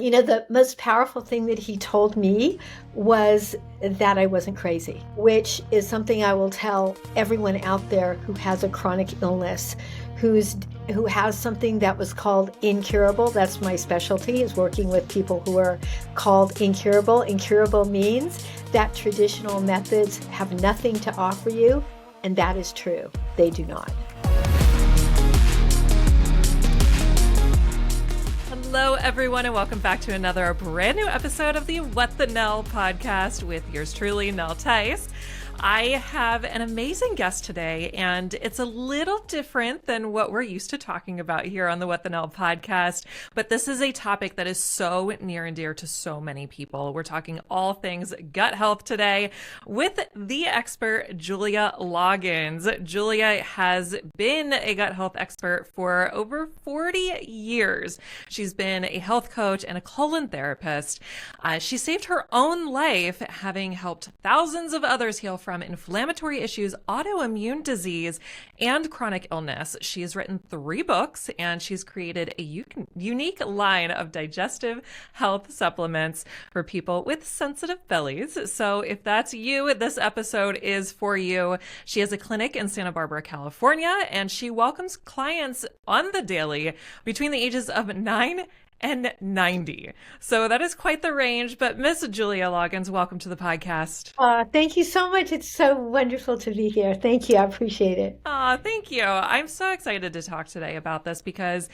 The most powerful thing that he told me was that I wasn't crazy, which is something I will tell everyone out there who has a chronic illness, who has something that was called incurable. That's my specialty, is working with people who are called incurable. Incurable means that traditional methods have nothing to offer you, and that is true. They do not. Hello, everyone, and welcome back to another brand new episode of the What the Nell podcast with yours truly, Nell Tice. I have an amazing guest today, and it's a little different than what we're used to talking about here on the What the Nell podcast, but this is a topic that is so near and dear to so many people. We're talking all things gut health today with the expert, Julia Loggins. Julia has been a gut health expert for over 40 years. She's been a health coach and a colon therapist. She saved her own life, having helped thousands of others heal from inflammatory issues, autoimmune disease, and chronic illness. She has written 3 books, and she's created a unique line of digestive health supplements for people with sensitive bellies. So if that's you, this episode is for you. She has a clinic in Santa Barbara, California, and she welcomes clients on the daily between the ages of 9 and 90. So that is quite the range. But Miss Julia Loggins, welcome to the podcast. Thank you so much. It's so wonderful to be here. Thank you. I appreciate it. Thank you. I'm so excited to talk today about this because,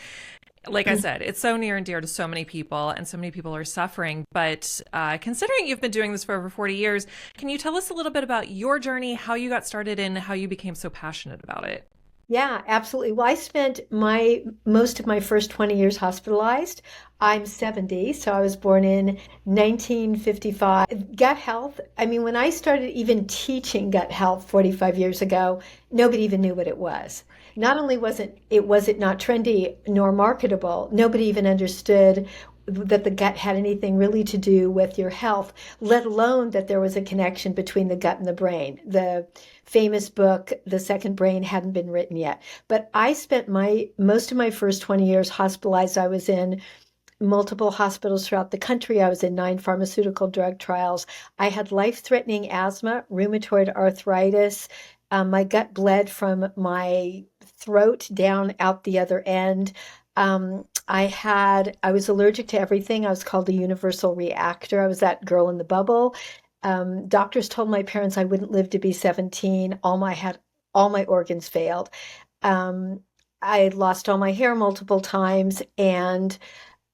like I said, it's so near and dear to so many people, and so many people are suffering. But considering you've been doing this for over 40 years, can you tell us a little bit about your journey, how you got started, and how you became so passionate about it? Yeah, absolutely. Well, I spent most of my first 20 years hospitalized. I'm 70, so I was born in 1955. Gut health, when I started even teaching gut health 45 years ago, nobody even knew what it was. Not only was it not trendy nor marketable, nobody even understood that the gut had anything really to do with your health, let alone that there was a connection between the gut and the brain. The famous book, The Second Brain, hadn't been written yet. But I spent most of my first 20 years hospitalized. I was in multiple hospitals throughout the country. I was in 9 pharmaceutical drug trials. I had life-threatening asthma, rheumatoid arthritis. My gut bled from my throat down out the other end. I was allergic to everything. I was called a universal reactor. I was that girl in the bubble. Doctors told my parents I wouldn't live to be 17. All my organs failed. I lost all my hair multiple times. And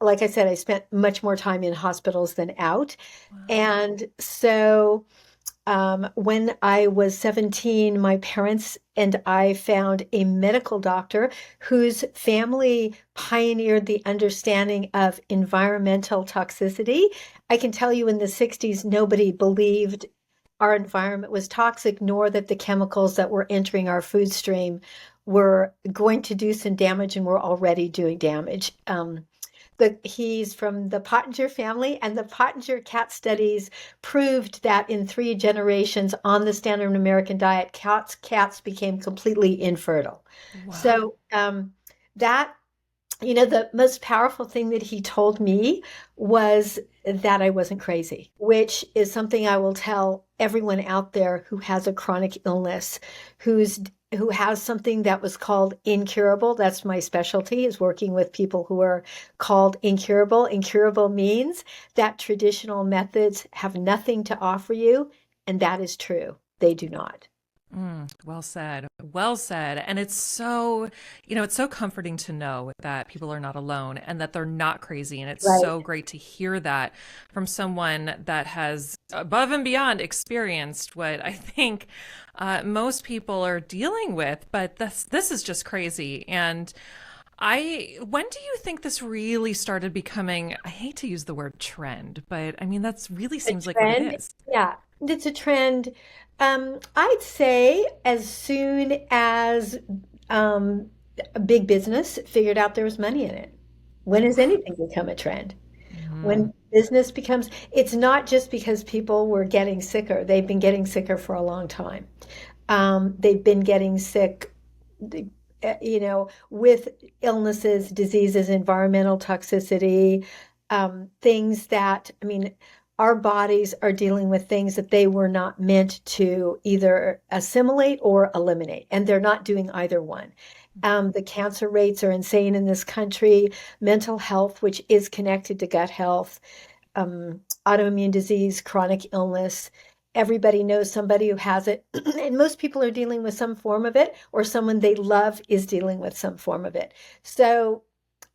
like I said, I spent much more time in hospitals than out. Wow. And so when I was 17, my parents and I found a medical doctor whose family pioneered the understanding of environmental toxicity. I can tell you in the 60s, nobody believed our environment was toxic, nor that the chemicals that were entering our food stream were going to do some damage and were already doing damage. He's from the Pottinger family, and the Pottinger cat studies proved that in 3 generations on the standard American diet, cats became completely infertile. Wow. So the most powerful thing that he told me was that I wasn't crazy, which is something I will tell everyone out there who has a chronic illness, who has something that was called incurable. That's my specialty, is working with people who are called incurable. Incurable means that traditional methods have nothing to offer you, and that is true. They do not. Well said. Well said. And it's so, it's so comforting to know that people are not alone and that they're not crazy. And it's Right. so great to hear that from someone that has above and beyond experienced what I think most people are dealing with. But this is just crazy. And when do you think this really started becoming, I hate to use the word trend, but that really seems like what it is. Yeah, it's a trend. I'd say as soon as big business figured out there was money in it. When has anything become a trend? When business becomes, it's not just because people were getting sicker. They've been getting sicker for a long time. They've been getting sick, with illnesses, diseases, environmental toxicity, things that, I mean, our bodies are dealing with things that they were not meant to either assimilate or eliminate, and they're not doing either one. The cancer rates are insane in this country, mental health, which is connected to gut health, autoimmune disease, chronic illness. Everybody knows somebody who has it, and most people are dealing with some form of it, or someone they love is dealing with some form of it. So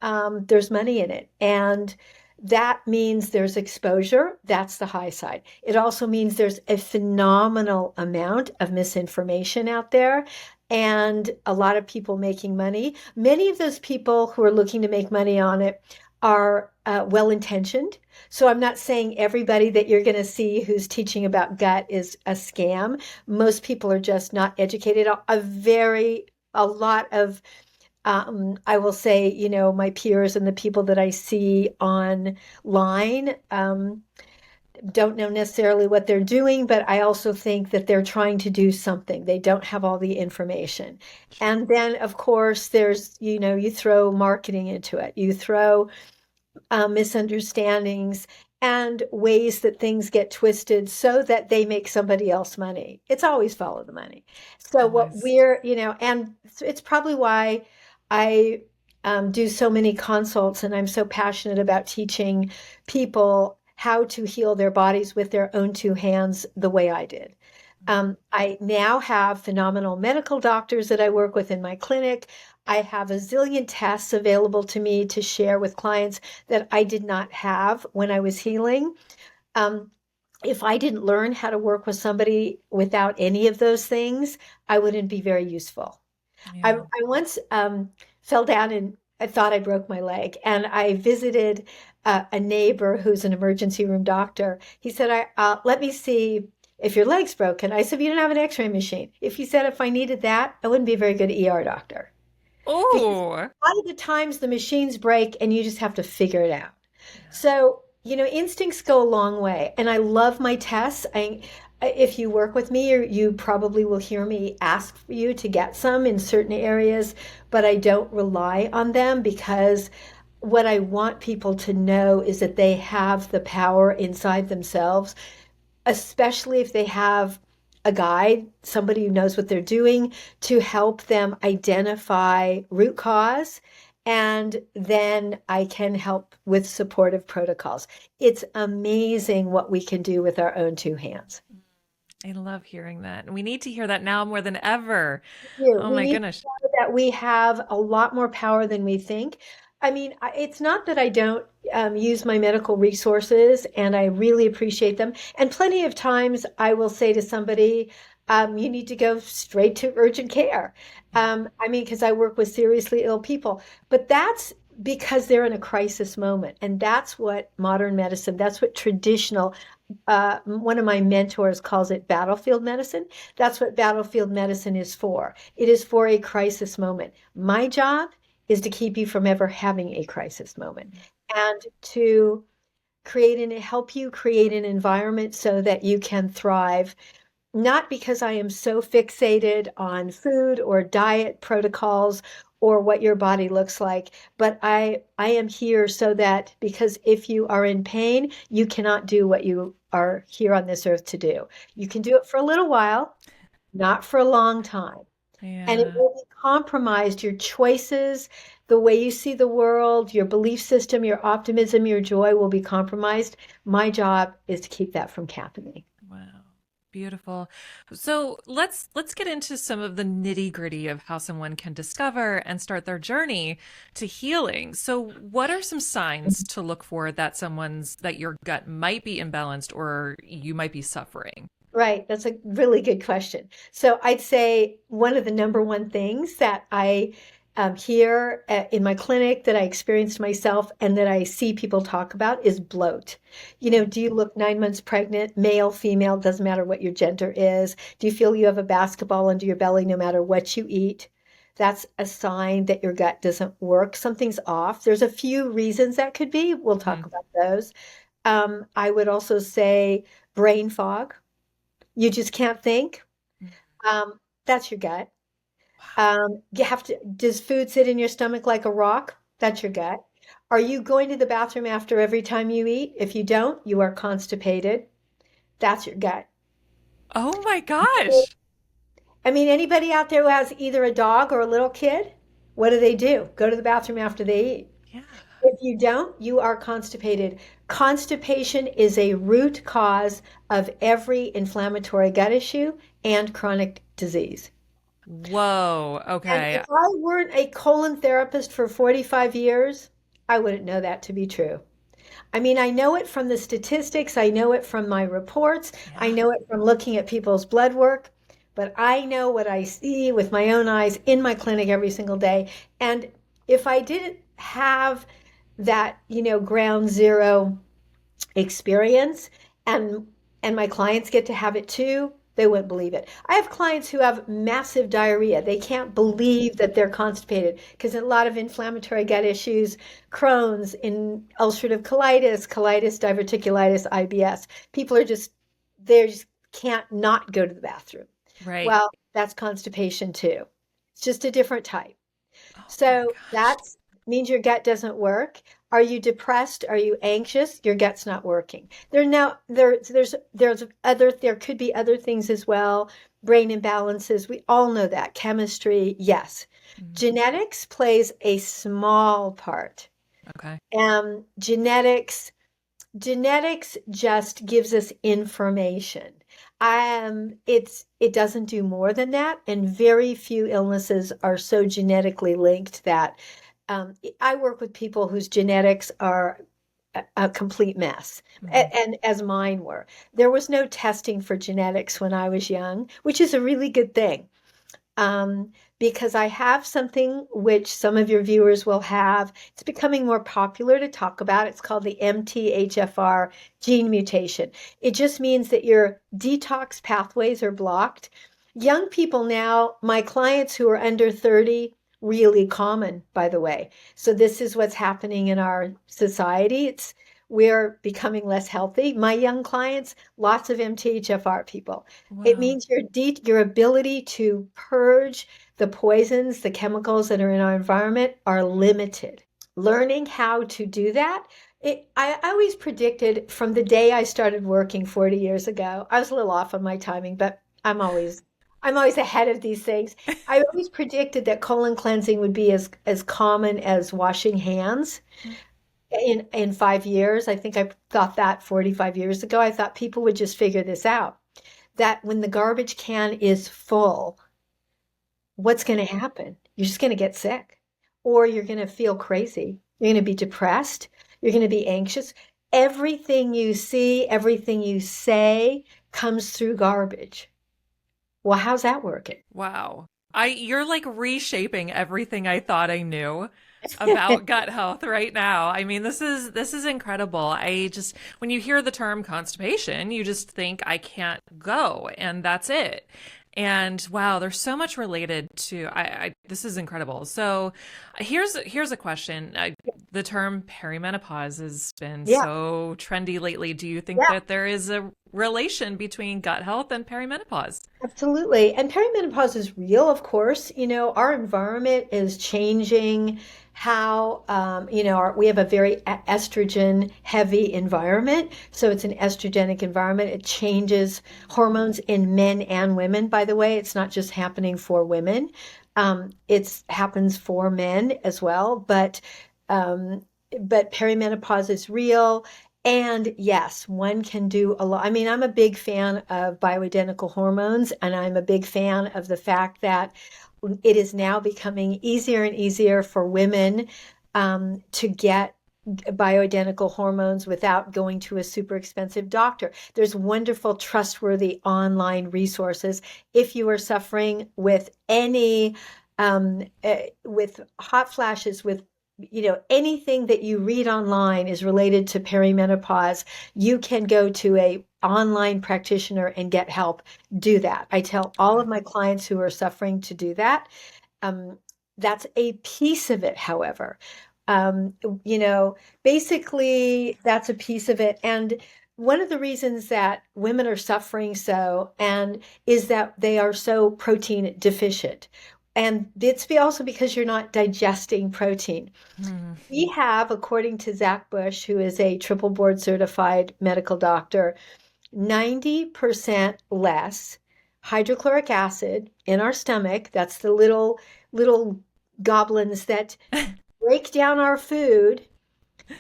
there's money in it. And that means there's exposure. That's the high side. It also means there's a phenomenal amount of misinformation out there and a lot of people making money. Many of those people who are looking to make money on it are well-intentioned. So I'm not saying everybody that you're going to see who's teaching about gut is a scam. Most people are just not educated. A lot of I will say, my peers and the people that I see online don't know necessarily what they're doing, but I also think that they're trying to do something. They don't have all the information. And then, of course, there's, you throw marketing into it, you throw misunderstandings and ways that things get twisted so that they make somebody else money. It's always follow the money. So what Always. we're, and it's probably why I do so many consults and I'm so passionate about teaching people how to heal their bodies with their own two hands the way I did. I now have phenomenal medical doctors that I work with in my clinic. I have a zillion tests available to me to share with clients that I did not have when I was healing. If I didn't learn how to work with somebody without any of those things, I wouldn't be very useful. Yeah. I once fell down and I thought I broke my leg, and I visited a neighbor who's an emergency room doctor. He said, let me see if your leg's broken. I said, you don't have an x-ray machine. If he said if I needed that, I wouldn't be a very good ER doctor. Because Oh, a lot of the times the machines break and you just have to figure it out. yeah. So, instincts go a long way. And I love my tests. If you work with me, you probably will hear me ask for you to get some in certain areas, but I don't rely on them because what I want people to know is that they have the power inside themselves, especially if they have a guide, somebody who knows what they're doing to help them identify root cause. And then I can help with supportive protocols. It's amazing what we can do with our own two hands. I love hearing that. And we need to hear that now more than ever. Oh We my need to goodness. know that we have a lot more power than we think. I mean, it's not that I don't use my medical resources, and I really appreciate them. And plenty of times I will say to somebody, you need to go straight to urgent care. I mean, because I work with seriously ill people, but that's because they're in a crisis moment. And that's what modern medicine, that's what traditional one of my mentors calls it battlefield medicine. That's what battlefield medicine is for. It is for a crisis moment. My job is to keep you from ever having a crisis moment and to help you create an environment so that you can thrive, not because I am so fixated on food or diet protocols or what your body looks like, but I am here so that because if you are in pain, you cannot do what you are here on this earth to do. You can do it for a little while, not for a long time. And it Yeah. will be compromised. Your choices, the way you see the world, your belief system, your optimism, your joy will be compromised. My job is to keep that from happening. Wow. Beautiful. So let's get into some of the nitty-gritty of how someone can discover and start their journey to healing. So what are some signs to look for that your gut might be imbalanced or you might be suffering? Right. That's a really good question. So I'd say one of the number one things that I hear in my clinic that I experienced myself and that I see people talk about is bloat. Do you look 9 months pregnant, male, female, doesn't matter what your gender is? Do you feel you have a basketball under your belly no matter what you eat? That's a sign that your gut doesn't work. Something's off. There's a few reasons that could be. We'll talk Mhm. about those. I would also say brain fog. You just can't think. That's your gut. Wow. Does food sit in your stomach like a rock? That's your gut. Are you going to the bathroom after every time you eat? If you don't, you are constipated. That's your gut. Oh my gosh. I mean, anybody out there who has either a dog or a little kid, what do? Go to the bathroom after they eat. Yeah. If you don't, you are constipated. Constipation is a root cause of every inflammatory gut issue and chronic disease. Whoa. And Okay. if I weren't a colon therapist for 45 years, I wouldn't know that to be true. I mean, I know it from the statistics, I know it from my reports, I Yeah. know it from looking at people's blood work, but I know what I see with my own eyes in my clinic every single day. And if I didn't have that, ground zero experience and my clients get to have it too, they wouldn't believe it. I have clients who have massive diarrhea. They can't believe that they're constipated because a lot of inflammatory gut issues, Crohn's, in ulcerative colitis, diverticulitis, IBS. People are they just can't not go to the bathroom. Right. Well, that's constipation too. It's just a different type. Oh my So gosh. that means your gut doesn't work. Are you depressed? Are you anxious? Your gut's not working. There could be other things as well. Brain imbalances. We all know that. Chemistry, yes. Mm. Genetics plays a small part. Okay. Genetics just gives us information. It doesn't do more than that, and very few illnesses are so genetically linked that I work with people whose genetics are a complete mess, Mhm. and as mine were. There was no testing for genetics when I was young, which is a really good thing um, because I have something which some of your viewers will have. It's becoming more popular to talk about. It's called the MTHFR gene mutation. It just means that your detox pathways are blocked. Young people now, my clients who are under 30, really common, by the way. So this is what's happening in our society. We're becoming less healthy. My young clients, lots of MTHFR people. It Wow. means your ability to purge the poisons, the chemicals that are in our environment are limited. Learning how to do that, I always predicted from the day I started working 40 years ago. I was a little off on my timing, but I'm always ahead of these things. I always predicted that colon cleansing would be as common as washing hands in 5 years. I think I thought that 45 years ago. I thought people would just figure this out, that when the garbage can is full, what's going to happen? You're just going to get sick, or you're going to feel crazy. You're going to be depressed. You're going to be anxious. Everything you see, everything you say comes through garbage. Well, how's that working? Wow. You're like reshaping everything I thought I knew about gut health right now. I mean, this is incredible. I just when you hear the term constipation, you just think I can't go and that's it. And wow, there's so much related to I this is incredible. So here's a question. The term perimenopause has been Yeah, so trendy lately. Do you think yeah. that there is a relation between gut health and perimenopause? Absolutely. And perimenopause is real, of course. Our environment is changing how, we have a very estrogen heavy environment. So it's an estrogenic environment. It changes hormones in men and women, by the way. It's not just happening for women. It happens for men as well. Um, but perimenopause is real. And yes, one can do a lot. I mean, I'm a big fan of bioidentical hormones, and I'm a big fan of the fact that it is now becoming easier and easier for women to get bioidentical hormones without going to a super expensive doctor. There's wonderful, trustworthy online resources. If you are suffering with with hot flashes, with anything that you read online is related to perimenopause, you can go to a online practitioner and get help. Do that. I tell all of my clients who are suffering to do that. Um, that's a piece of it, however. Um, you know, Basically, that's a piece of it. And one of the reasons that women are suffering so and is that they are so protein deficient. And it's also because you're not digesting protein. We have, according to Zach Bush, who is a triple board certified medical doctor, 90% less hydrochloric acid in our stomach. That's the little goblins that break down our food.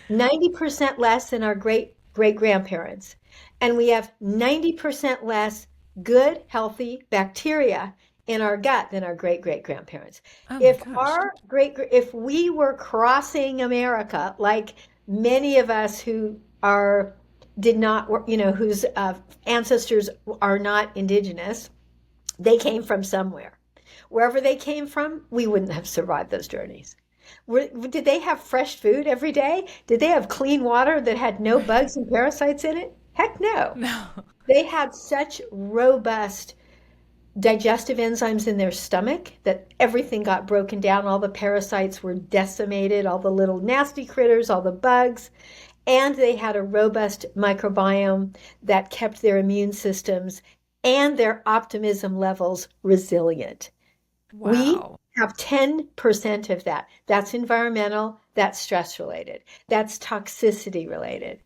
90% less than our great grandparents. And we have 90% less good, healthy bacteria in our gut than our great grandparents. Oh my If gosh. our if we were crossing America, like many of us who are did not, whose ancestors are not indigenous, they came from somewhere. Wherever they came from, we wouldn't have survived those journeys. Did they have fresh food every day? Did they have clean water that had no Right. bugs and parasites in it? Heck no. No. They had such robust digestive enzymes in their stomach that everything got broken down. All the parasites were decimated, all the little nasty critters, all the bugs. And they had a robust microbiome that kept their immune systems and their optimism levels resilient. We Wow. have 10% of that. That's environmental, that's stress related, that's toxicity related.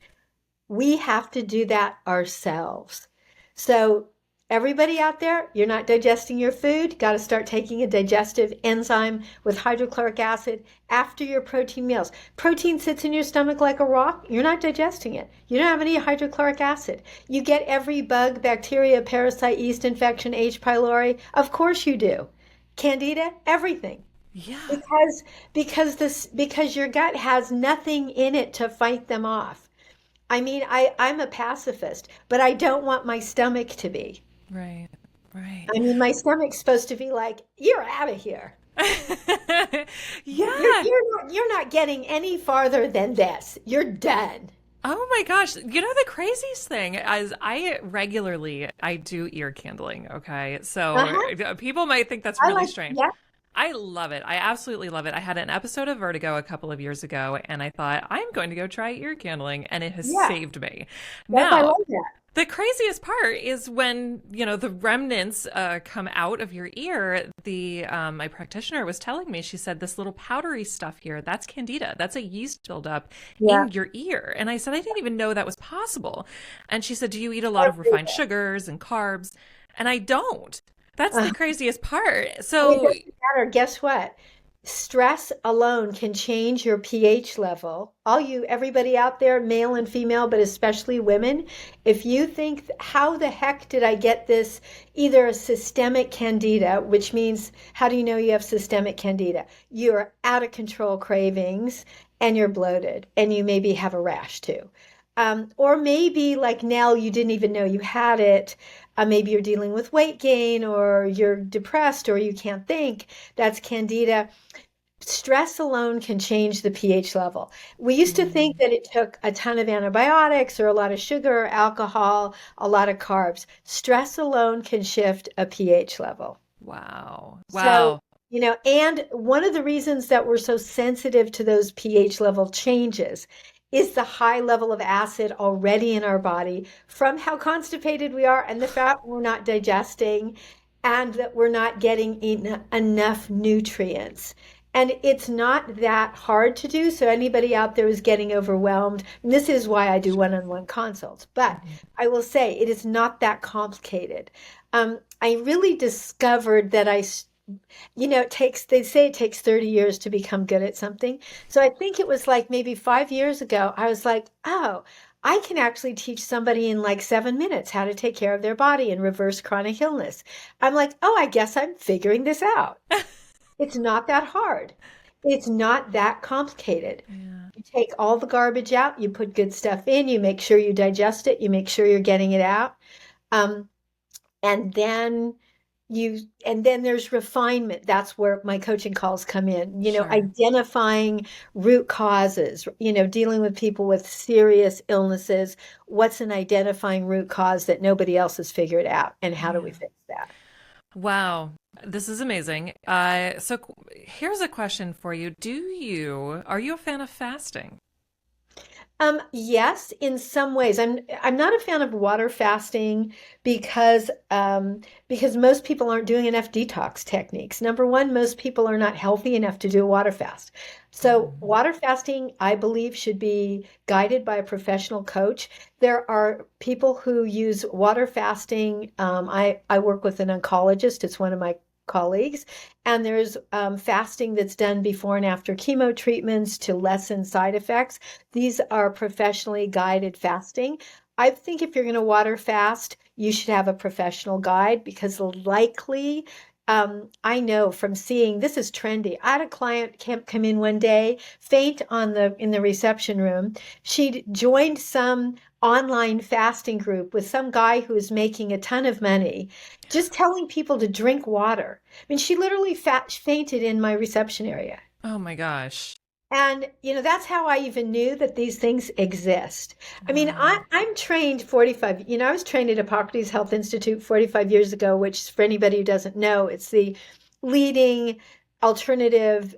We have to do that ourselves. So, everybody out there, you're not digesting your food, got to start taking a digestive enzyme with hydrochloric acid after your protein meals. Protein sits in your stomach like a rock, you're not digesting it. You don't have any hydrochloric acid. You get every bug, bacteria, parasite, yeast infection, H. pylori. Of course you do. Candida, everything. Yeah. Because your gut has nothing in it to fight them off. I mean, I'm a pacifist, but I don't want my stomach to be. Right. Right. I mean, my stomach's supposed to be like, you're out of here. Yeah. You're not getting any farther than this. You're done. Oh my gosh. You know, the craziest thing is I do ear candling. Okay. So Uh-huh. people might think that's I really like, strange. yeah, I love it. I absolutely love it. I had an episode of Vertigo a couple of years ago, and I thought, I'm going to go try ear candling, and it has yeah. saved me. Yes, I Now, love that. the craziest part is when, the remnants come out of your ear. My practitioner was telling me, she said, this little powdery stuff here, that's candida. That's a yeast buildup Yeah. in your ear. And I said, I didn't even know that was possible. And she said, do you eat a lot of refined sugars and carbs? And I don't. That's the Uh, craziest part. and it So, doesn't matter. Guess what? Stress alone can change your pH level. Everybody out there, male and female, but especially women, if you think, how the heck did I get this? Either a systemic candida, which means, how do you know you have systemic candida? You're out of control cravings and you're bloated and you maybe have a rash too. Or maybe like Nell, you didn't even know you had it. Maybe you're dealing with weight gain or you're depressed or you can't think. That's candida. Stress alone can change the pH level. We used to think mm, that it took a ton of antibiotics or a lot of sugar, alcohol, a lot of carbs. Stress alone can shift a pH level. wow. So, Wow. and one of the reasons that we're so sensitive to those pH level changes is the high level of acid already in our body from how constipated we are and the fact we're not digesting and that we're not getting enough nutrients. And it's not that hard to do. So anybody out there who's getting overwhelmed, and this is why I do one-on-one consults, but Mhm. I will say it is not that complicated. I really discovered that they say it takes 30 years to become good at something. So I think it was like maybe 5 years ago, I was like, oh, I can actually teach somebody in like 7 minutes how to take care of their body and reverse chronic illness. I'm like, oh, I guess I'm figuring this out. It's not that hard. It's not that complicated. Yeah. You take all the garbage out, you put good stuff in, you make sure you digest it, you make sure you're getting it out. Um, and then there's refinement. That's where my coaching calls come in, Sure. identifying root causes, dealing with people with serious illnesses. What's an identifying root cause that nobody else has figured out, and how do we Yeah. fix that? Wow. This is amazing. Here's a question for you. Are you a fan of fasting? Yes, in some ways. I'm not a fan of water fasting because most people aren't doing enough detox techniques. Number one, most people are not healthy enough to do a water fast. So Mm. water fasting, I believe, should be guided by a professional coach. There are people who use water fasting. I work with an oncologist. It's one of my colleagues, and there's fasting that's done before and after chemo treatments to lessen side effects. These are professionally guided fasting. I think if you're going to water fast, you should have a professional guide because likely, I know from seeing this is trendy. I had a client come in one day, faint in the reception room. She'd joined some online fasting group with some guy who was making a ton of money, just telling people to drink water. I mean, she literally fainted in my reception area. Oh my gosh. And, that's how I even knew that these things exist. I mean, Wow. I'm trained 45, I was trained at Hippocrates Health Institute 45 years ago, which for anybody who doesn't know, it's the leading alternative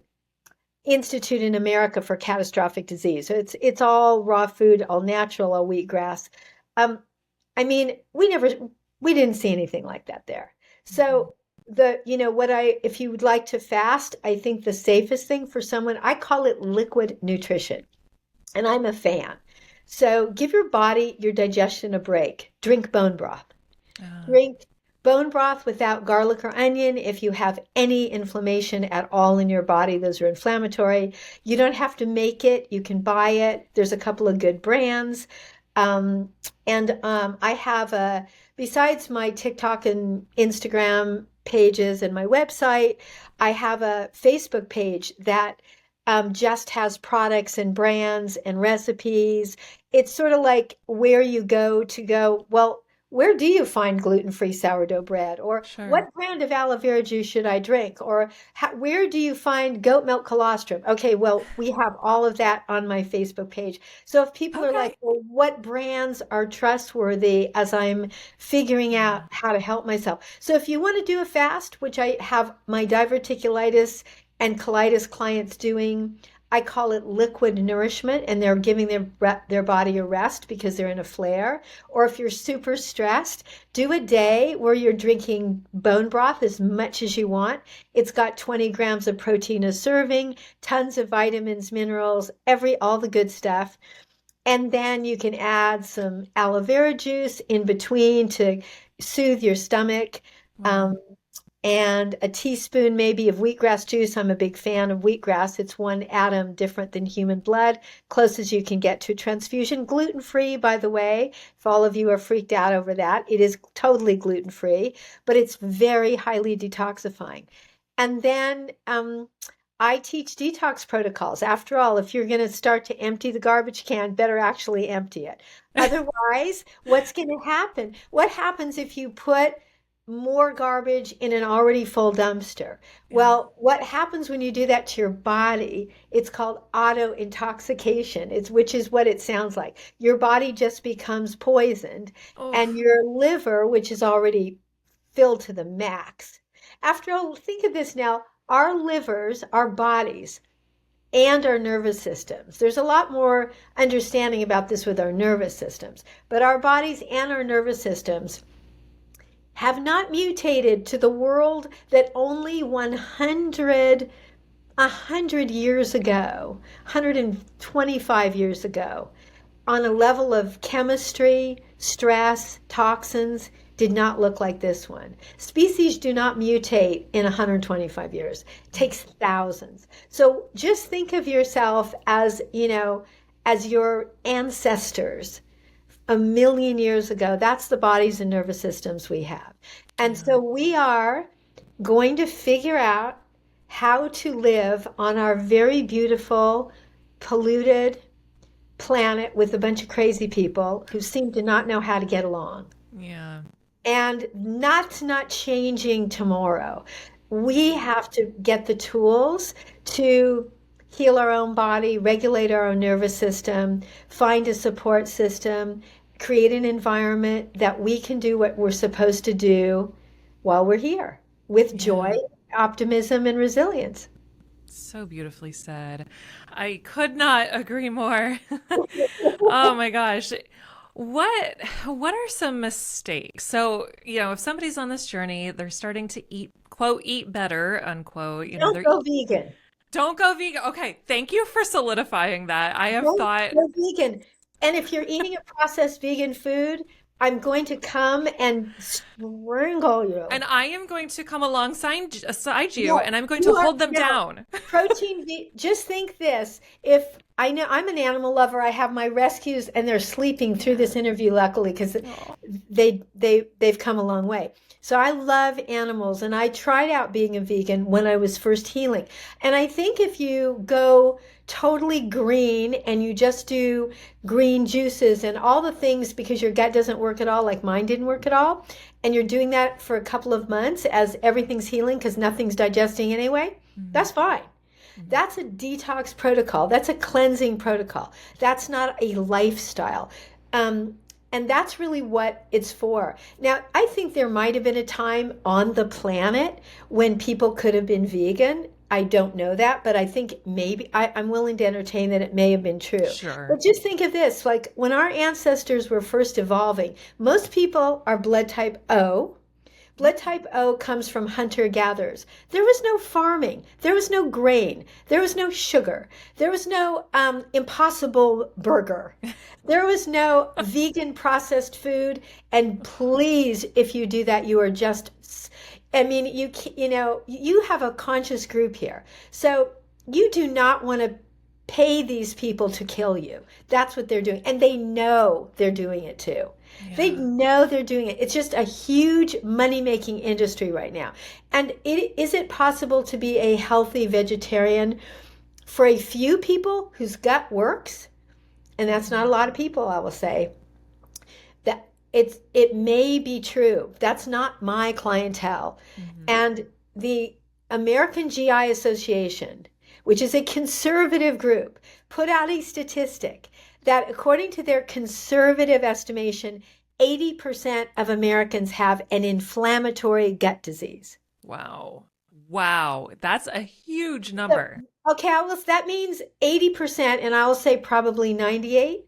institute in America for catastrophic disease. So it's all raw food, all natural, all wheatgrass. Um, I mean, we didn't see anything like that there. Mhm. So if you would like to fast, I think the safest thing for someone, I call it liquid nutrition, and I'm a fan. So give your body, your digestion a break. Drink bone broth. Uh, Drink bone broth without garlic or onion if you have any inflammation at all in your body. Those are inflammatory. You don't have to make it. You can buy it. There's a couple of good brands. Um, and I have besides my TikTok and Instagram pages and my website, I have a Facebook page that just has products and brands and recipes. It's sort of like where you go to go, well, where do you find gluten-free sourdough bread? Or sure. what brand of aloe vera juice should I drink? Or where do you find goat milk colostrum? Okay, well, we have all of that on my Facebook page. So if people are like, Okay. well, what brands are trustworthy as I'm figuring out Yeah. how to help myself? So if you want to do a fast, which I have my diverticulitis and colitis clients doing, I call it liquid nourishment, and they're giving their body a rest because they're in a flare. Or if you're super stressed, do a day where you're drinking bone broth as much as you want. It's got 20 grams of protein a serving, tons of vitamins, minerals, all the good stuff. And then you can add some aloe vera juice in between to soothe your stomach. Wow. Um, and a teaspoon maybe of wheatgrass juice. I'm a big fan of wheatgrass. It's one atom different than human blood, close as you can get to transfusion. Gluten free, by the way, if all of you are freaked out over that, it is totally gluten free, but it's very highly detoxifying. And then I teach detox protocols. After all, if you're going to start to empty the garbage can, better actually empty it. Otherwise, what's going to happen? What happens if you put more garbage in an already full dumpster? Yeah. Well, what happens when you do that to your body? It's called auto intoxication. Which is what it sounds like. Your body just becomes poisoned, Oh, and your liver, which is already filled to the max. After all, think of this now. Our livers, our bodies, and our nervous systems. There's a lot more understanding about this with our nervous systems, but our bodies and our nervous systems have not mutated to the world that only 100 years ago, 125 years ago, on a level of chemistry, stress, toxins, did not look like this one. Species do not mutate in 125 years. It takes thousands. So just think of yourself as, as your ancestors a million years ago. That's the bodies and nervous systems we have. And yeah. so we are going to figure out how to live on our very beautiful, polluted planet with a bunch of crazy people who seem to not know how to get along. Yeah. And that's not changing tomorrow. We have to get the tools to heal our own body, regulate our own nervous system, find a support system, create an environment that we can do what we're supposed to do while we're here with joy, Yeah. optimism, and resilience. So beautifully said. I could not agree more. Oh my gosh. What are some mistakes? So, if somebody's on this journey, they're starting to eat, quote, eat better, unquote, Don't go vegan. don't go vegan. Okay, thank you for solidifying that. I have Don't thought, go vegan. And if you're eating a processed vegan food, I'm going to come and strangle and you. I am going to come alongside you, No, and I'm going to you are hold them no down. just think this. If I know I'm an animal lover, I have my rescues and they're sleeping through this interview, luckily, because Oh, they've come a long way. So I love animals, and I tried out being a vegan when I was first healing. And I think if you go totally green and you just do green juices and all the things because your gut doesn't work at all, like mine didn't work at all, and you're doing that for a couple of months as everything's healing because nothing's digesting anyway, mhm, that's fine. mhm. That's a detox protocol. That's a cleansing protocol. That's not a lifestyle. Um, and that's really what it's for. Now, I think there might have been a time on the planet when people could have been vegan. I don't know that, but I think maybe I'm willing to entertain that it may have been true. Sure. But just think of this, like when our ancestors were first evolving, most people are blood type O. Blood type O comes from hunter gatherers. There was no farming. There was no grain. There was no sugar. There was no impossible burger. There was no vegan processed food. And please, if you do that, you are just, I mean, you have a conscious group here. So you do not want to pay these people to kill you. That's what they're doing. And they know they're doing it too. They Yeah. know they're doing it. It's just a huge money-making industry right now. And is it possible to be a healthy vegetarian for a few people whose gut works? And that's not a lot of people, I will say. That it may be true. That's not my clientele. Mhm. And the American GI Association, which is a conservative group, put out a statistic that according to their conservative estimation, 80% of Americans have an inflammatory gut disease. Wow. Wow. That's a huge So, number. okay, that means 80%, and I will say probably 98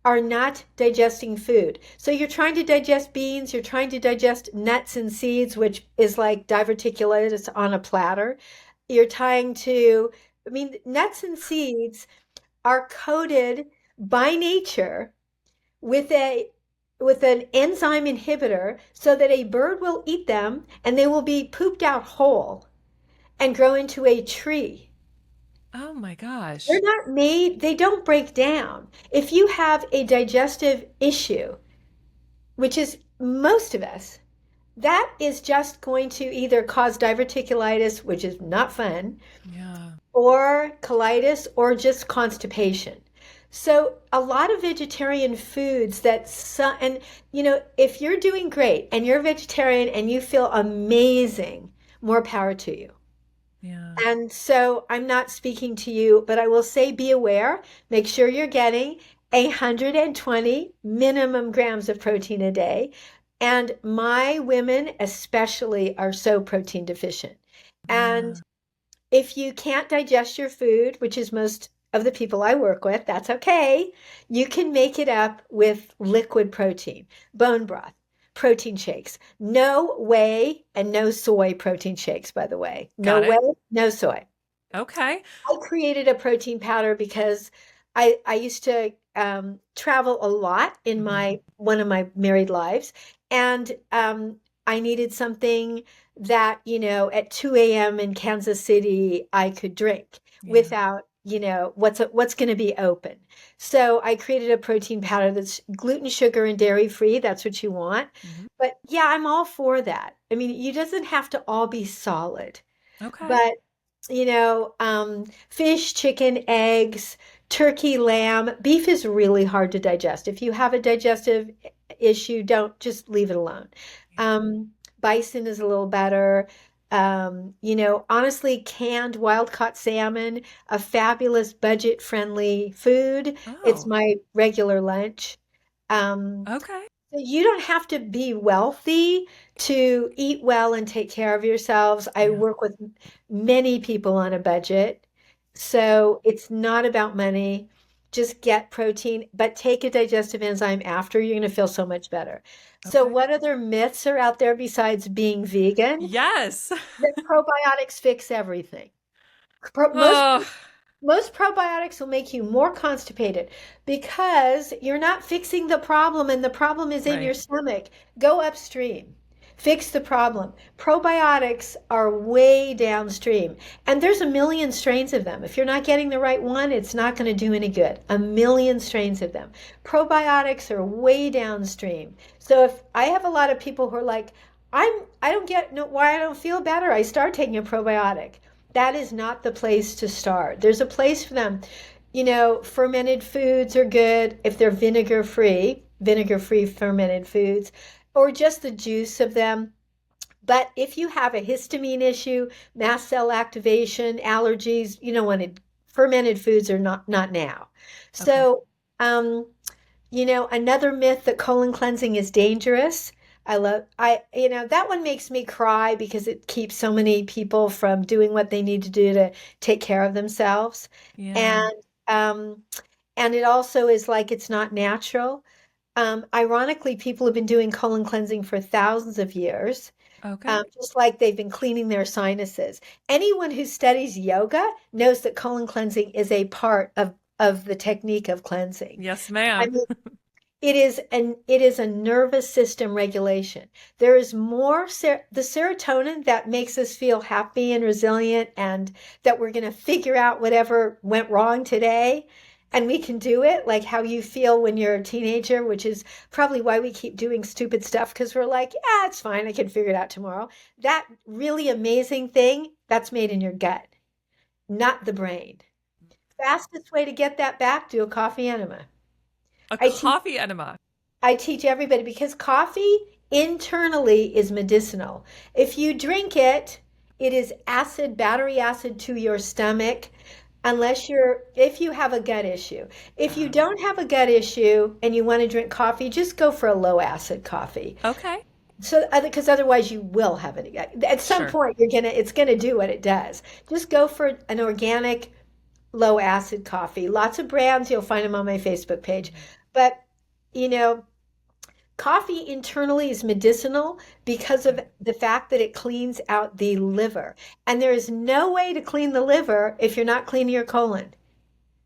are not digesting food. So you're trying to digest beans, you're trying to digest nuts and seeds, which is like diverticulitis on a platter. You're trying to, I mean, nuts and seeds are coated by nature with a with an enzyme inhibitor so that a bird will eat them and they will be pooped out whole and grow into a tree. Oh my They're gosh. not made, they don't break down. If you have a digestive issue, which is most of us, that is just going to either cause diverticulitis, which is not fun, Yeah. or colitis, or just constipation. So a lot of vegetarian foods and if you're doing great and you're a vegetarian and you feel amazing, more power to you. Yeah. And so I'm not speaking to you, but I will say be aware, make sure you're getting 120 minimum grams of protein a day. And my women especially are so protein deficient. And Yeah. if you can't digest your food, which is most of the people I work with, that's okay. You can make it up with liquid protein, bone broth, protein shakes. No whey and no soy protein shakes, by the way. No Got whey, it. no soy. Okay. I created a protein powder because I used to travel a lot in Mhm. my one of my married lives, and I needed something that at 2 a.m. in Kansas City I could drink Yeah. without what's going to be open. So I created a protein powder that's gluten, sugar, and dairy free. That's what you want. Mhm. But yeah, I'm all for that. I mean, you doesn't have to all be solid, Okay. but fish, chicken, eggs, turkey, lamb, beef is really hard to digest. If you have a digestive issue, don't just leave it alone. Yeah. Bison is a little better. Honestly, canned wild caught salmon, a fabulous budget friendly food. It's Oh, my regular lunch. Um, okay. so you don't have to be wealthy to eat well and take care of yourselves. I Yeah. work with many people on a budget. So it's not about money. Just get protein, but take a digestive enzyme after. You're going to feel so much better. So, Okay. what other myths are out there besides being vegan? Yes. That probiotics fix everything. Most Oh, most probiotics will make you more constipated because you're not fixing the problem, and the problem is in your right. stomach. Go upstream. Fix the problem. Probiotics are way downstream, and there's a million strains of them. If you're not getting the right one, it's not going to do any good. A million strains of them. Probiotics are way downstream. So if I have a lot of people who are like, I don't get no, why I don't feel better. I start taking a probiotic. That is not the place to start. There's a place for them. Fermented foods are good if they're vinegar free fermented foods, or just the juice of them. But if you have a histamine issue, mast cell activation, allergies, fermented foods are not now. Okay. So, um, another myth that colon cleansing is dangerous. That one makes me cry because it keeps so many people from doing what they need to do to take care of themselves. Yeah. And, um, and it also is like it's not natural. Ironically, people have been doing colon cleansing for thousands of years, Okay. just like they've been cleaning their sinuses. Anyone who studies yoga knows that colon cleansing is a part of the technique of cleansing. Yes, I ma'am. mean, it is a nervous system regulation. There is more the serotonin that makes us feel happy and resilient, and that we're going to figure out whatever went wrong today, and we can do it, like how you feel when you're a teenager, which is probably why we keep doing stupid stuff, because we're like, yeah, it's fine, I can figure it out tomorrow. That really amazing thing, that's made in your gut, not the brain. Fastest way to get that back, do a coffee enema. A I teach coffee enema. I teach everybody because coffee internally is medicinal. If you drink it, it is acid, battery acid to your stomach, if you have a gut issue. If you Um, don't have a gut issue and you want to drink coffee, just go for a low acid coffee. okay. So, because otherwise you will have it. At some Sure. point, it's gonna do what it does. Just go for an organic low acid coffee. Lots of brands, you'll find them on my Facebook page. But, you know, coffee internally is medicinal because Okay. of the fact that it cleans out the liver. And there is no way to clean the liver if you're not cleaning your colon.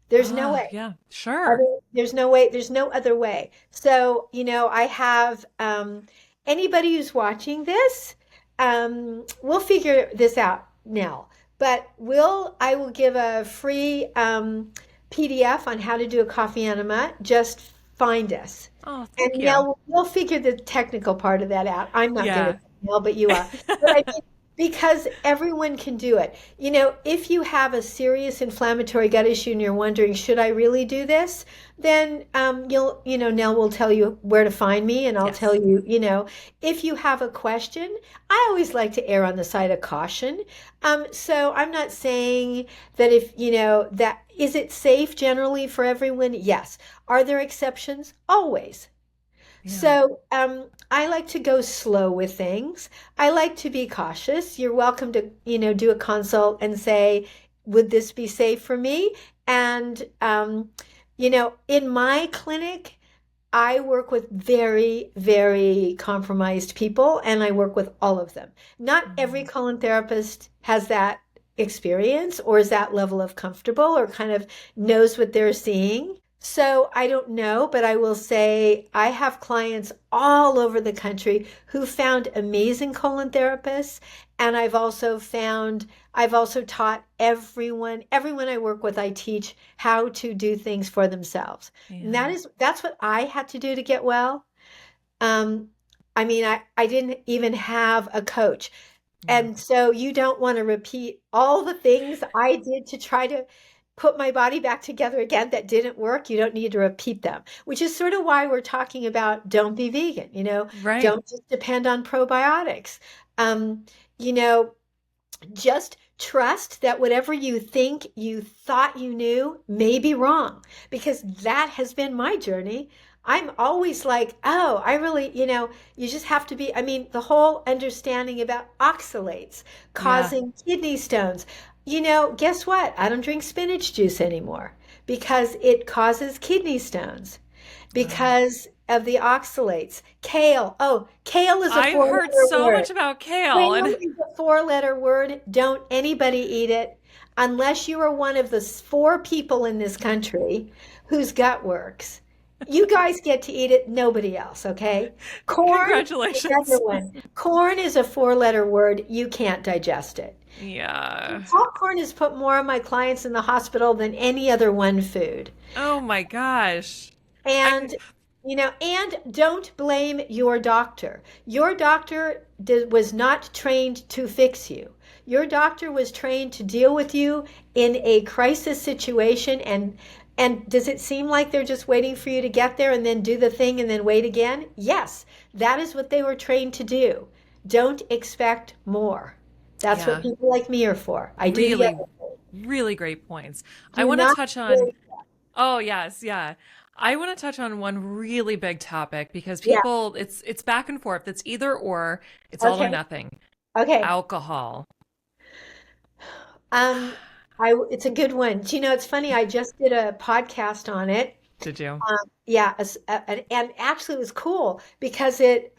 There's no Ah, way. yeah. I Sure. mean, there's no way, there's no other way. So, I have anybody who's watching this, we'll figure this out now. But I will give a free PDF on how to do a coffee enema. Just find us. Oh, thank And you. Nell, we'll figure the technical part of that out. I'm not good at Yeah. that, Nell, but you are. But I mean, because everyone can do it. If you have a serious inflammatory gut issue and you're wondering, should I really do this? Then Nell will tell you where to find me, and I'll tell Yes. you, if you have a question. I always like to err on the side of caution. So I'm not saying that that is it safe generally for everyone? Yes. Are there exceptions? Always. Yeah. So I like to go slow with things. I like to be cautious. You're welcome to, do a consult and say, would this be safe for me? And, in my clinic, I work with very, very compromised people, and I work with all of them. Not every Mhm. colon therapist has that experience or is that level of comfortable or kind of knows what they're seeing. So I don't know, but I will say I have clients all over the country who found amazing colon therapists. And I've also taught everyone I work with, I teach how to do things for themselves. And Yeah. that's what I had to do to get well. Um, I mean, I didn't even have a coach. Yeah. And so you don't want to repeat all the things I did to try to put my body back together again that didn't work. You don't need to repeat them, which is sort of why we're talking about don't be vegan, Right. don't just depend on probiotics. Um, you know, just trust that whatever you think you thought you knew may be wrong, because that has been my journey. I'm always like, oh, I really, you just have to be, the whole understanding about oxalates Yeah. causing kidney stones. Guess what? I don't drink spinach juice anymore because it causes kidney stones Oh. because of the oxalates. Kale. Oh, kale is a I've heard four-letter so word. much about kale, Kale and is a four-letter word. Don't anybody eat it unless you are one of the four people in this country whose gut works. You guys get to eat it, nobody else, okay? Corn, another congratulations. one. Corn is a four-letter word. You can't digest it. Yeah. Popcorn has put more of my clients in the hospital than any other one food. Oh my gosh. I'm And, and don't blame your doctor. Your doctor was not trained to fix you. Your doctor was trained to deal with you in a crisis situation. And does it seem like they're just waiting for you to get there and then do the thing and then wait again? Yes, that is what they were trained to do. Don't expect more. That's what yeah. people like me are for. I do the Really, other thing. really great points. I Do want to not touch on, really, oh yes, yeah. I want to touch on one really big topic because yeah. people it's back and forth. It's either or, it's all or Okay. nothing. Okay. Alcohol. Um, it's a good one. It's funny. I just did a podcast on it. Did you? Yeah, and actually it was cool because it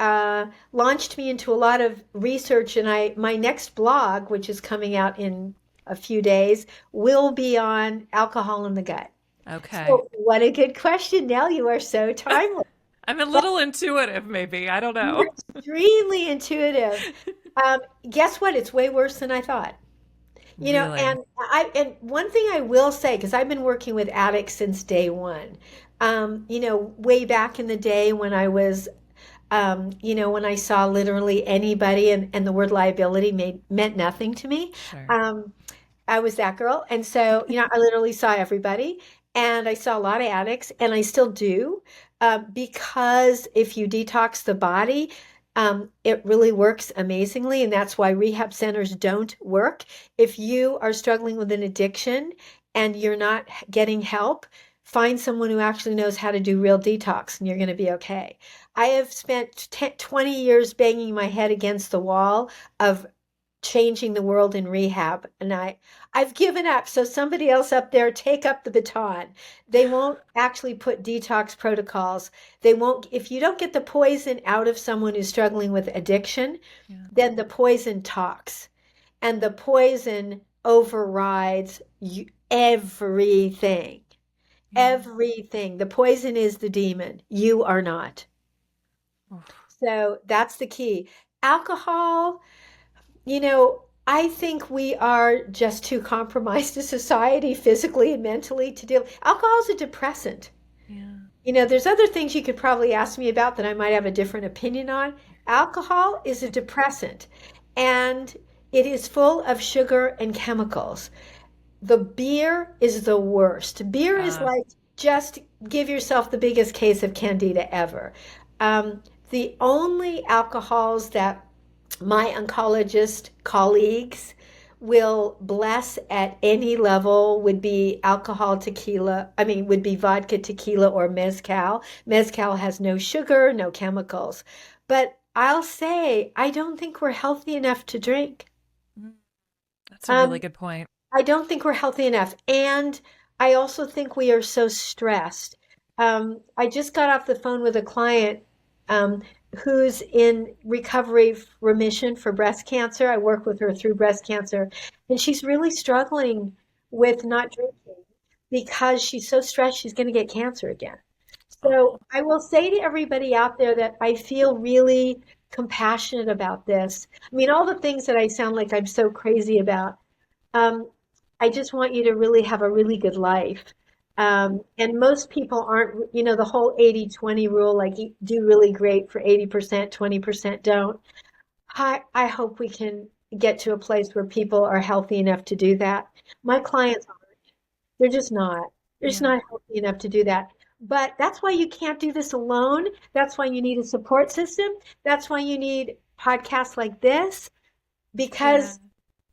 launched me into a lot of research. And my next blog, which is coming out in a few days, will be on alcohol in the gut. Okay. So what a good question, Nell. You are so timely. I'm a little intuitive, maybe. I don't know. You're extremely intuitive. Guess what? It's way worse than I thought. Really? And one thing I will say, because I've been working with addicts since day one, way back in the day when I was, when I saw literally anybody and the word liability meant nothing to me. Sure. Um, I was that girl. And so, I literally saw everybody and I saw a lot of addicts and I still do, because if you detox the body, it really works amazingly. And that's why rehab centers don't work. If you are struggling with an addiction and you're not getting help, find someone who actually knows how to do real detox and you're going to be okay. I have spent 20 years banging my head against the wall of changing the world in rehab, and I've given up. So somebody else up there take up the baton. They won't actually put detox protocols. They won't. If you don't get the poison out of someone who's struggling with addiction, Yeah. then the poison talks, and the poison overrides everything. Yeah. Everything. The poison is the demon. You are not. Oof. So that's the key. Alcohol, I think we are just too compromised as society, physically and mentally, to deal. Alcohol is a depressant. Yeah. There's other things you could probably ask me about that I might have a different opinion on. Alcohol is a depressant, and it is full of sugar and chemicals. The beer is the worst. Beer is Uh, like just give yourself the biggest case of candida ever. The only alcohols that my oncologist colleagues will bless at any level would be alcohol, tequila. I mean, would be vodka, tequila, or mezcal. Mezcal has no sugar, no chemicals. But I'll say, I don't think we're healthy enough to drink. mm, that's a really Um, good point. I don't think we're healthy enough. And I also think we are so stressed. I just got off the phone with a client um, who's in recovery remission for breast cancer. I work with her through breast cancer, and she's really struggling with not drinking because she's so stressed she's going to get cancer again. Oh, So I will say to everybody out there that I feel really compassionate about this. I mean, all the things that I sound like I'm so crazy about. Um, I just want you to really have a really good life. And most people aren't, the whole 80-20 rule, like you do really great for 80%, 20% don't. I hope we can get to a place where people are healthy enough to do that. My clients aren't. They're just not. They're just yeah. not healthy enough to do that. But that's why you can't do this alone. That's why you need a support system. That's why you need podcasts like this, Yeah. because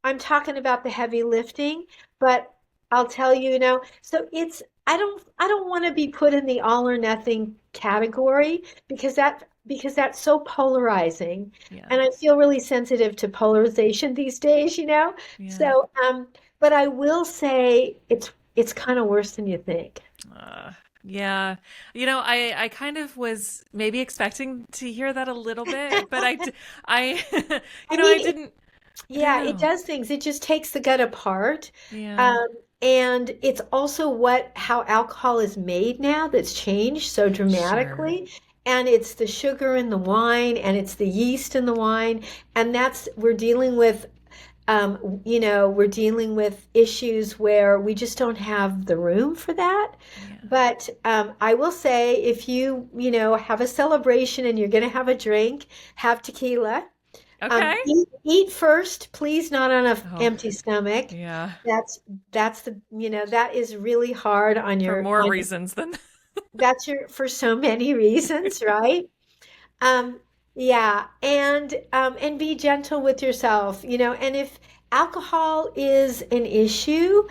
I'm talking about the heavy lifting, but I'll tell you, so I don't want to be put in the all or nothing category because that's so polarizing. Yeah. And I feel really sensitive to polarization these days. Yeah. So But I will say it's kind of worse than you think. Uh, yeah. I kind of was maybe expecting to hear that a little bit, but I, I I mean, didn't, I don't yeah, it know. does things. It just takes the gut apart. Yeah. Um, and it's also how alcohol is made now that's changed so Sure. dramatically. And it's the sugar in the wine and it's the yeast in the wine. And we're dealing with, we're dealing with issues where we just don't have the room for that. Yeah. But I will say if have a celebration and you're going to have a drink, have tequila. Okay. Eat first, please, not on a Oh, empty stomach. yeah. That's that is really hard on For your more reasons than that's your for so many reasons, right? Um, yeah, and be gentle with yourself, and if alcohol is an issue,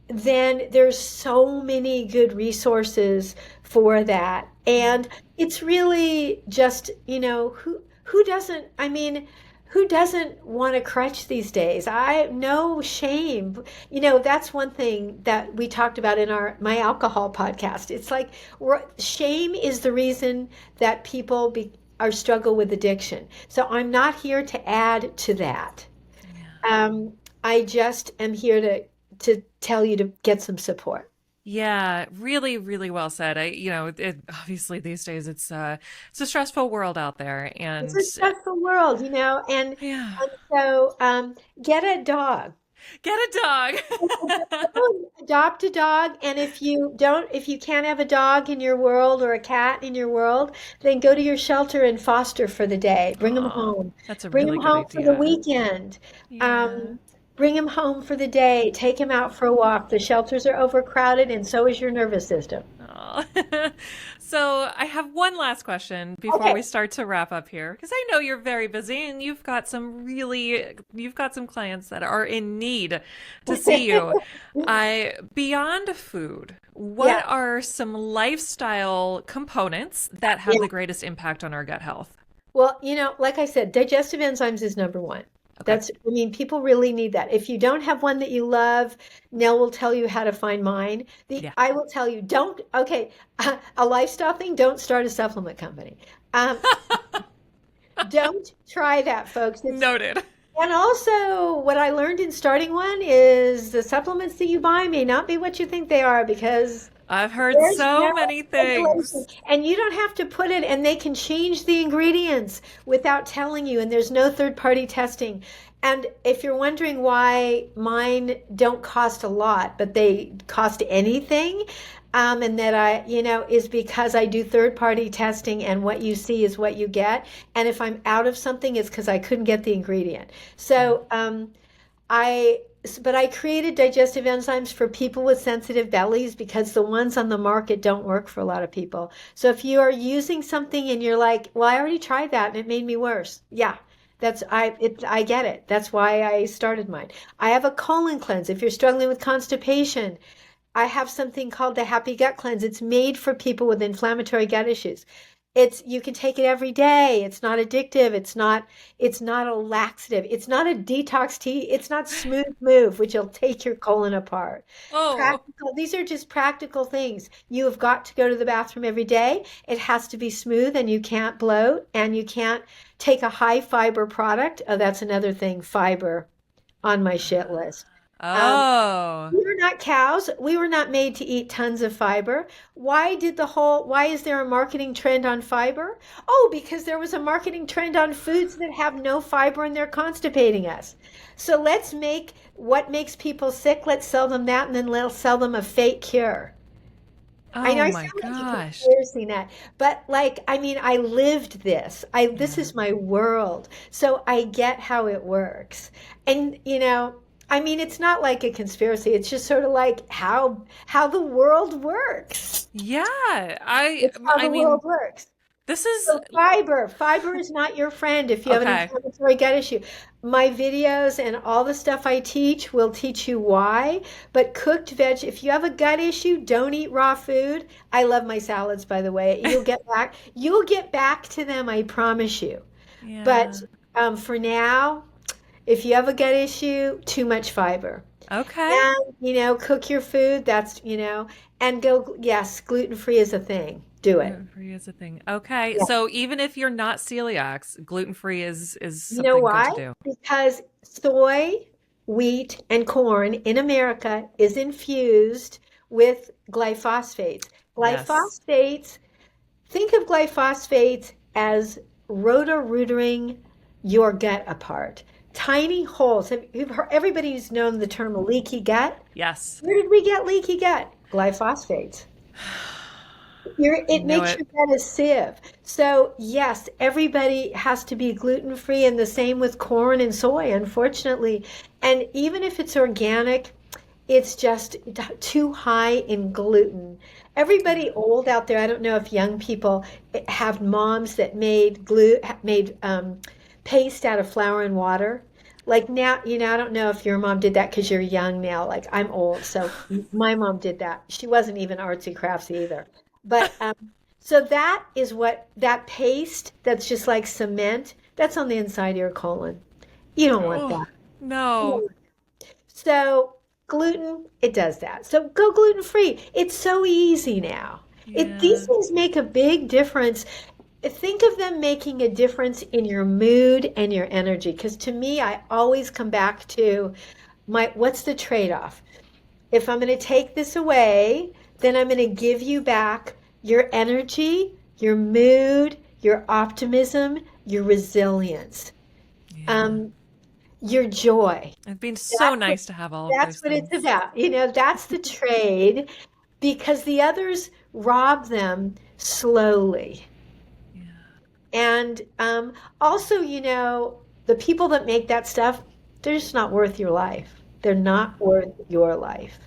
then there's so many good resources for that. And it's really just, who doesn't, I mean, who doesn't want a crutch these days? No shame. That's one thing that we talked about in my alcohol podcast. It's like shame is the reason that people are struggle with addiction. So I'm not here to add to that. Yeah. Um, I just am here to tell you to get some support. Yeah, really, really well said. Obviously these days it's a stressful world out there, It's and a stressful world, and yeah, so get a dog. get a dog. Adopt a dog, and if you can't have a dog in your world or a cat in your world, then go to your shelter and foster for the day. Bring them Oh, home. that's a Bring really them good home for the idea. weekend. Yeah. Um, Bring them home for the day. Take them out for a walk. The shelters are overcrowded, and so is your nervous system. Oh. So I have one last question before Okay. we start to wrap up here, because I know you're very busy and you've got some clients that are in need to see you. Beyond food, Yeah. what are some lifestyle components that have the greatest impact on our gut health? Well, like I said, digestive enzymes is number one. Okay. People really need that. If you don't have one that you love, Nell will tell you how to find mine. Yeah. I will tell you, don't, okay, a lifestyle thing, don't start a supplement company. Um, don't try that, folks. Noted. And also, what I learned in starting one is the supplements that you buy may not be what you think they are because I've heard there's so no many regulation, things. and you don't have to put it, and they can change the ingredients without telling you, and there's no third-party testing. And if you're wondering why mine don't cost a lot, but they cost anything, and that is because I do third-party testing, and what you see is what you get. And if I'm out of something, it's because I couldn't get the ingredient. So, I but I created digestive enzymes for people with sensitive bellies because the ones on the market don't work for a lot of people. So if you are using something and you're like, "Well, I already tried that and it made me worse." Yeah. I get it. That's why I started mine. I have a colon cleanse. If you're struggling with constipation, I have something called the Happy Gut Cleanse. It's made for people with inflammatory gut issues. You can take it every day. It's not addictive. It's not a laxative. It's not a detox tea. It's not smooth move, which will take your colon apart. Oh, Practical, these are just practical things. You have got to go to the bathroom every day. It has to be smooth and you can't bloat and you can't take a high fiber product. Oh, that's another thing, fiber on my shit list. Um, oh, we are not cows. We were not made to eat tons of fiber. Why is there a marketing trend on fiber? Oh, because there was a marketing trend on foods that have no fiber and they're constipating us. So let's make what makes people sick, let's sell them that and then let's sell them a fake cure. I know oh I my sound like a gosh. conspiracy nut, but I lived this. This Yeah. is my world. So I get how it works. And it's not like a conspiracy. It's just sort of like how the world works. Yeah. I It's how I the mean, world works. this is So fiber is not your friend if you have an okay. inflammatory gut issue. My videos and all the stuff I teach will teach you why, but cooked veg, if you have a gut issue, don't eat raw food. I love my salads, by the way. You'll get back to them, I promise you. But Yeah. for now, If you have a gut issue, too much fiber. Okay. And, cook your food. And go, yes, gluten-free is a thing. Do it. Gluten-free is a thing. Okay. Yeah. So even if you're not celiac, gluten-free is You know something good why? to do. Because soy, wheat, and corn in America is infused with glyphosates. Yes. Glyphosates, think of glyphosates as rotor-rooting your gut apart. Tiny holes. Everybody's known the term leaky gut. Yes. Where did we get leaky gut? Glyphosates. I It knew makes it. your gut a sieve. So yes, everybody has to be gluten free, and the same with corn and soy, unfortunately. And even if it's organic, it's just too high in gluten. Yeah. Everybody old out there, I don't know if young people have moms that made paste out of flour and water. Like now, I don't know if your mom did that because you're young now. Like I'm old, so my mom did that. She wasn't even artsy craftsy either. But so that is what that paste that's just like cement, that's on the inside of your colon. You don't want Oh, that. no. So gluten, it does that. So go gluten free. It's so easy now. These Yeah. things make a big difference. Think of them making a difference in your mood and your energy. Because to me, I always come back to what's the trade-off? If I'm going to take this away, then I'm going to give you back your energy, your mood, your optimism, your resilience, Yeah. um, your joy. It's been so That's what, nice to have all of that's those what it's things. about. That's the trade because the others rob them slowly. Yeah. And also, the people that make that stuff, they're just not worth your life. They're not worth your life.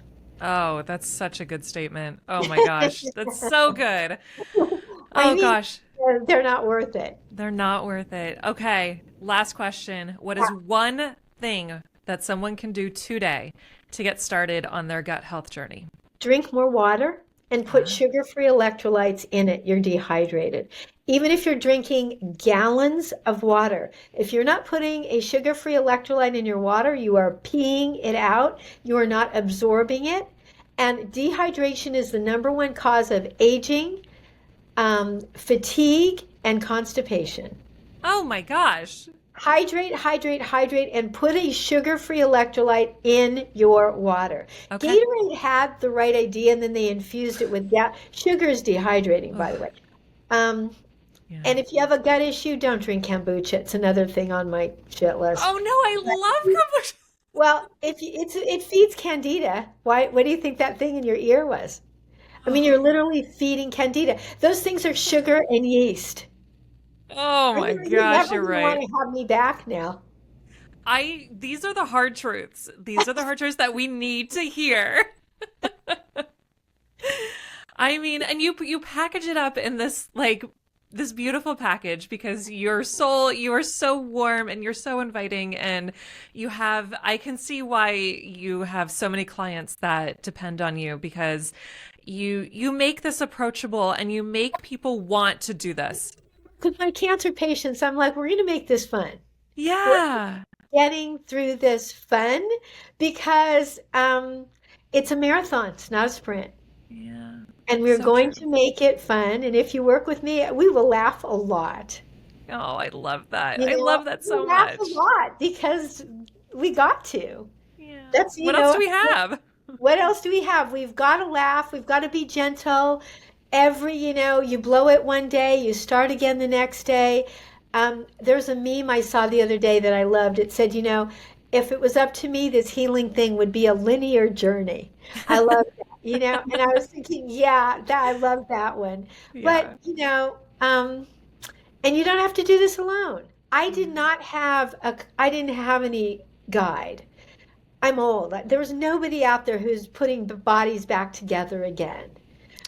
Oh, that's such a good statement. Oh my gosh. That's so good. I Oh mean, gosh. they're not worth it. They're not worth it. Okay, last question. What is one thing that someone can do today to get started on their gut health journey? Drink more water and put Ah, sugar-free electrolytes in it. You're dehydrated. Even if you're drinking gallons of water, if you're not putting a sugar-free electrolyte in your water, you are peeing it out. You are not absorbing it. And dehydration is the number one cause of aging, fatigue, and constipation. oh my gosh. Hydrate, hydrate, hydrate, and put a sugar-free electrolyte in your water. Okay. Gatorade had the right idea, and then they infused it with gas. Sugar is dehydrating, by the Ugh, way. Um, yeah. and if you have a gut issue, don't drink kombucha. It's another thing on my shit list. Oh no, I But, love kombucha. well, if you, it feeds candida. Why? What do you think that thing in your ear was? I mean, you're literally feeding candida. Those things are sugar and yeast. Oh my You're gosh, never you're going to want right. to have me back now. These are the hard truths. These are the hard truths that we need to hear. I mean, and you package it up in this this beautiful package because you are so warm and you're so inviting and I can see why you have so many clients that depend on you because you make this approachable and you make people want to do this. With my cancer patients, I'm like, we're going to make this fun. We're Yeah. getting through this fun because it's a marathon, it's not a sprint. Yeah. And we're So going true. to make it fun. And if you work with me, we will laugh a lot. Oh, I love that. You I know, love that we'll so laugh a much. lot because we got to. Yeah. That's, What else do we have? what else do we have? We've got to laugh. We've got to be gentle. You blow it one day, you start again the next day. There's a meme I saw the other day that I loved. It said, if it was up to me, this healing thing would be a linear journey. I love that, and I was thinking, yeah, I love that one. But, Yeah. and you don't have to do this alone. Yeah. I didn't have any guide. I'm old. There was nobody out there who's putting the bodies back together again.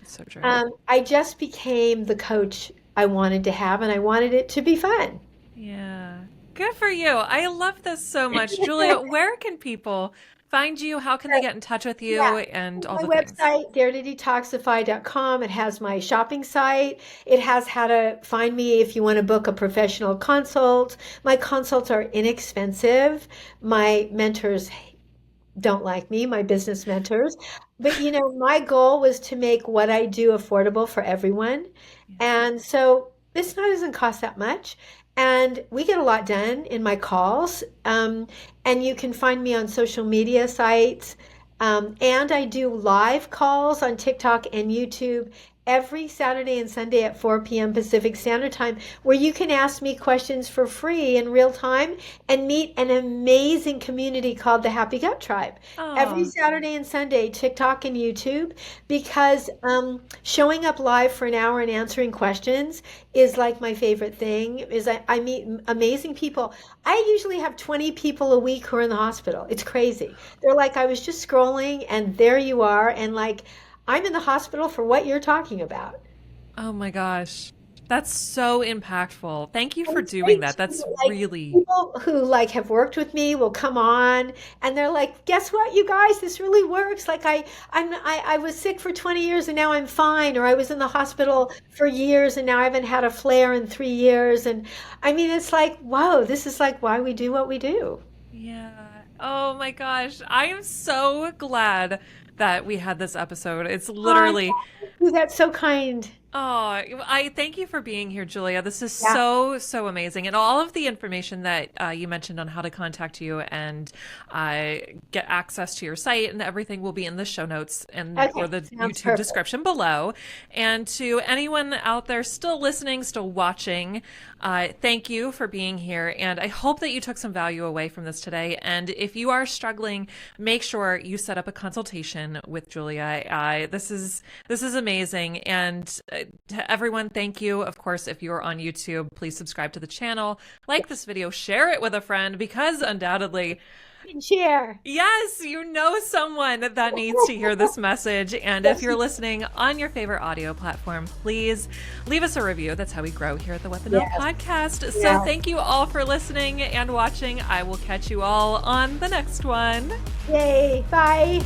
So true. I just became the coach I wanted to have, and I wanted it to be fun. Yeah. Good for you. I love this so much. Julia, where can people find you? How can they get in touch with you Yeah. and all My the things? website, daretodetoxify.com. It has my shopping site. It has how to find me if you want to book a professional consult. My consults are inexpensive. My mentors don't like me, my business mentors. But my goal was to make what I do affordable for everyone. Yeah. And so this now doesn't cost that much. And we get a lot done in my calls. And you can find me on social media sites. And I do live calls on TikTok and YouTube every Saturday and Sunday at 4 p.m. Pacific Standard Time, where you can ask me questions for free in real time and meet an amazing community called the Happy Gut Tribe. Every Oh, Saturday and Sunday, TikTok and YouTube, because showing up live for an hour and answering questions is like my favorite thing. Is I meet amazing people. I usually have 20 people a week who are in the hospital. It's crazy. They're like, I was just scrolling and there you are. And like, I'm in the hospital for what you're talking about. oh my gosh. That's so impactful. Thank you And for it's doing great that. too. That's Like really, people who like have worked with me will come on and they're like, guess what, you guys, this really works. Like I was sick for 20 years and now I'm fine. Or I was in the hospital for years and now I haven't had a flare in 3 years. And I mean, it's like, whoa, this is like why we do what we do. yeah. Oh my gosh. I am so glad that we had this episode. It's Oh, literally, thank you. That's so kind. oh, I thank you for being here, Julia. This is Yeah. so, so amazing. And all of the information that you mentioned on how to contact you and get access to your site and everything will be in the show notes and or Okay. the Sounds YouTube perfect. description below. And to anyone out there still listening, still watching, thank you for being here. And I hope that you took some value away from this today. And if you are struggling, make sure you set up a consultation with Julia. This is amazing. And to everyone, thank you. Of course, if you're on YouTube, please subscribe to the channel, like this video, share it with a friend, because undoubtedly, And share. yes, you know someone that needs to hear this message. And if Yes. you're listening on your favorite audio platform, please leave us a review. That's how we grow here at the What the Nell Yes. podcast. So Yes. thank you all for listening and watching. I will catch you all on the next one. Yay. Bye.